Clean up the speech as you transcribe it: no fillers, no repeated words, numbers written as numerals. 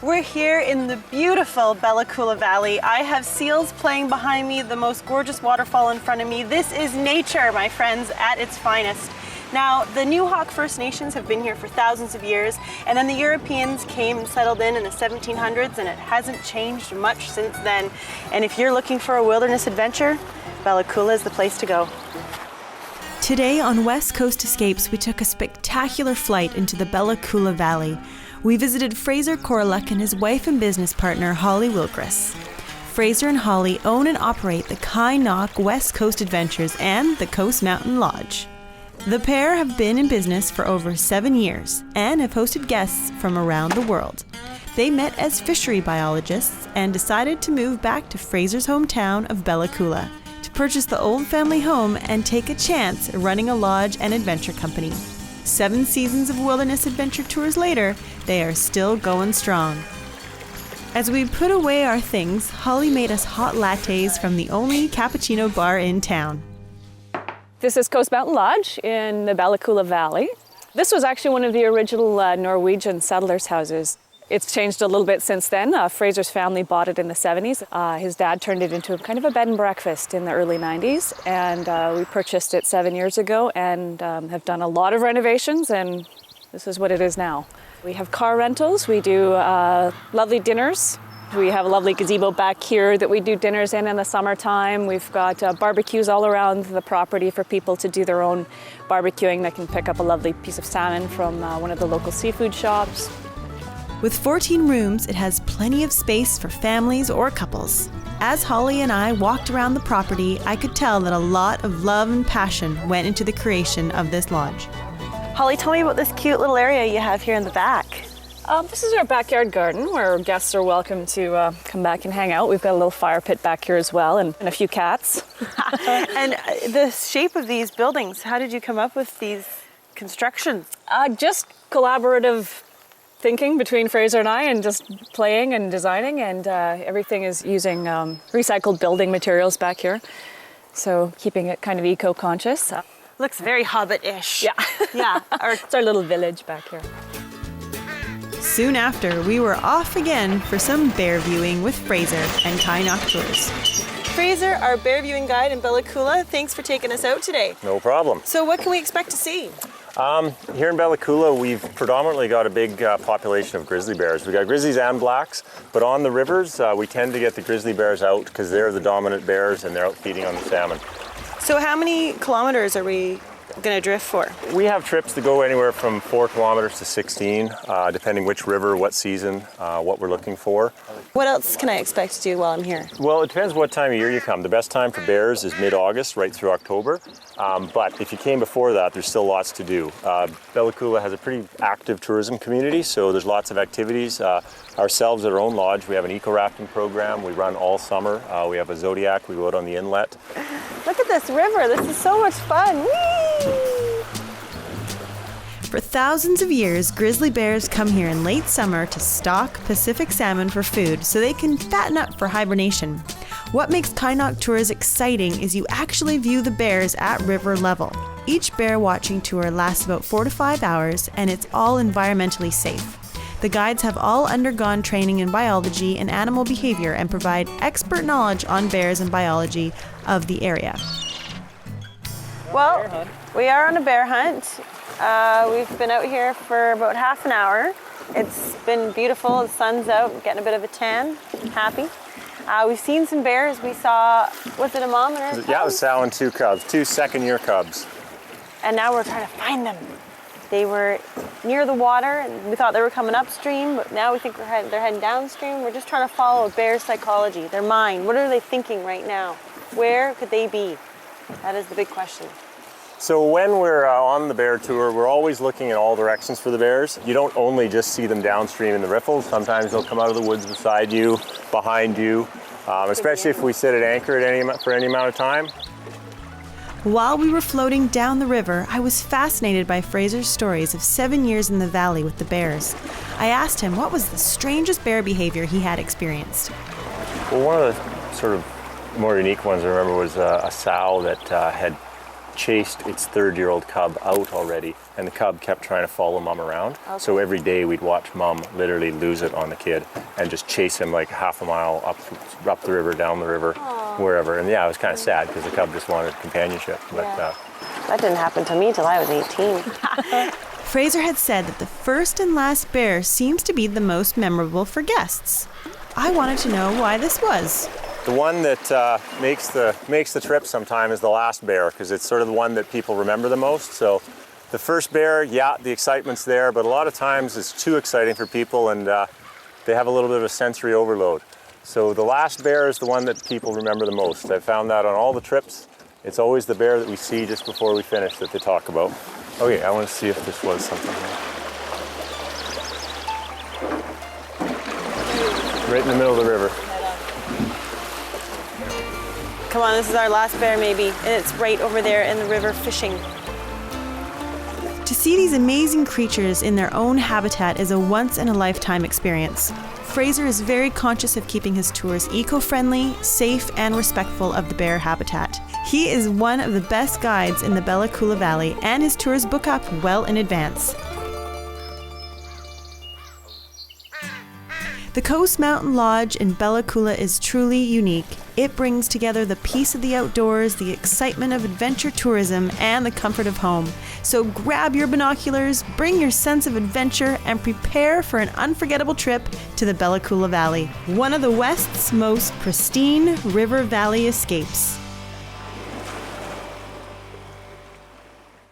We're here in the beautiful Bella Coola Valley. I have seals playing behind me, the most gorgeous waterfall in front of me. This is nature, my friends, at its finest. Now, the Kynoch First Nations have been here for thousands of years, and then the Europeans came and settled in the 1700s, and it hasn't changed much since then. And if you're looking for a wilderness adventure, Bella Coola is the place to go. Today on West Coast Escapes, we took a spectacular flight into the Bella Coola Valley. We visited Fraser Corlick and his wife and business partner, Holly Wilgris. Fraser and Holly own and operate the Kynoch West Coast Adventures and the Coast Mountain Lodge. The pair have been in business for over 7 years and have hosted guests from around the world. They met as fishery biologists and decided to move back to Fraser's hometown of Bella Coola to purchase the old family home and take a chance running a lodge and adventure company. 7 seasons of wilderness adventure tours later, they are still going strong. As we put away our things, Holly made us hot lattes from the only cappuccino bar in town. This is Coast Mountain Lodge in the Bella Coola Valley. This was actually one of the original Norwegian settlers' houses. It's changed a little bit since then. Fraser's family bought it in the 70s. His dad turned it into kind of a bed and breakfast in the early 90s, and we purchased it 7 years ago and have done a lot of renovations, and this is what it is now. We have car rentals, we do lovely dinners. We have a lovely gazebo back here that we do dinners in the summertime. We've got barbecues all around the property for people to do their own barbecuing. They can pick up a lovely piece of salmon from one of the local seafood shops. With 14 rooms, it has plenty of space for families or couples. As Holly and I walked around the property, I could tell that a lot of love and passion went into the creation of this lodge. Holly, tell me about this cute little area you have here in the back. This is our backyard garden where guests are welcome to come back and hang out. We've got a little fire pit back here as well and a few cats. And the shape of these buildings, how did you come up with these constructions? Just collaborative thinking between Fraser and I, and just playing and designing, and everything is using recycled building materials back here. So keeping it kind of eco-conscious. Looks very Hobbit-ish. Yeah. Yeah. It's our little village back here. Soon after, we were off again for some bear viewing with Fraser and Kynoch Tours. Fraser, our bear viewing guide in Bella Coola, thanks for taking us out today. No problem. So what can we expect to see? Here in Bella Coola, we've predominantly got a big population of grizzly bears. We've got grizzlies and blacks, but on the rivers, we tend to get the grizzly bears out because they're the dominant bears and they're out feeding on the salmon. So how many kilometers are we going to drift for? We have trips that go anywhere from 4 kilometers to 16, depending which river, what season, what we're looking for. What else can I expect to do while I'm here? Well, it depends what time of year you come. The best time for bears is mid-August, right through October. But if you came before that, there's still lots to do. Bella Coola has a pretty active tourism community, so there's lots of activities. Ourselves at our own lodge, we have an eco-rafting program. We run all summer. We have a Zodiac. We go out on the inlet. Look at this river. This is so much fun. Whee! For thousands of years, grizzly bears come here in late summer to stalk Pacific salmon for food so they can fatten up for hibernation. What makes Kynoch Tours exciting is you actually view the bears at river level. Each bear watching tour lasts about 4 to 5 hours, and it's all environmentally safe. The guides have all undergone training in biology and animal behavior and provide expert knowledge on bears and biology of the area. Well, we are on a bear hunt. We've been out here for about half an hour. It's been beautiful. The sun's out, getting a bit of a tan. I'm happy. We've seen some bears. We saw, was it a mom and her cubs? Yeah, it was Sal and 2 cubs, 2 second-year cubs. And now we're trying to find them. They were near the water, and we thought they were coming upstream, but now we think they're heading downstream. We're just trying to follow a bear's psychology, their mind. What are they thinking right now? Where could they be? That is the big question. So when we're on the bear tour, we're always looking in all directions for the bears. You don't only just see them downstream in the riffles. Sometimes they'll come out of the woods beside you, behind you, especially if we sit at anchor for any amount of time. While we were floating down the river, I was fascinated by Fraser's stories of 7 years in the valley with the bears. I asked him what was the strangest bear behavior he had experienced. Well, one of the sort of more unique ones I remember was a sow that had chased its 3rd-year-old cub out already, and the cub kept trying to follow Mom around. Okay. So every day we'd watch Mom literally lose it on the kid and just chase him like half a mile up the river, down the river, wherever. And yeah, it was kind of sad because the cub just wanted companionship. But That didn't happen to me till I was 18. Fraser had said that the first and last bear seems to be the most memorable for guests. I wanted to know why this was. the one that makes the trip sometime is the last bear, because it's sort of the one that people remember the most. So the first bear, yeah, the excitement's there, but a lot of times it's too exciting for people, and they have a little bit of a sensory overload. So the last bear is the one that people remember the most. I've found that on all the trips. It's always the bear that we see just before we finish that they talk about. Okay, I want to see if this was something. Right in the middle of the river. Come on, this is our last bear maybe, and it's right over there in the river fishing. To see these amazing creatures in their own habitat is a once-in-a-lifetime experience. Fraser is very conscious of keeping his tours eco-friendly, safe, and respectful of the bear habitat. He is one of the best guides in the Bella Coola Valley, and his tours book up well in advance. The Coast Mountain Lodge in Bella Coola is truly unique. It brings together the peace of the outdoors, the excitement of adventure tourism, and the comfort of home. So grab your binoculars, bring your sense of adventure, and prepare for an unforgettable trip to the Bella Coola Valley, one of the West's most pristine river valley escapes.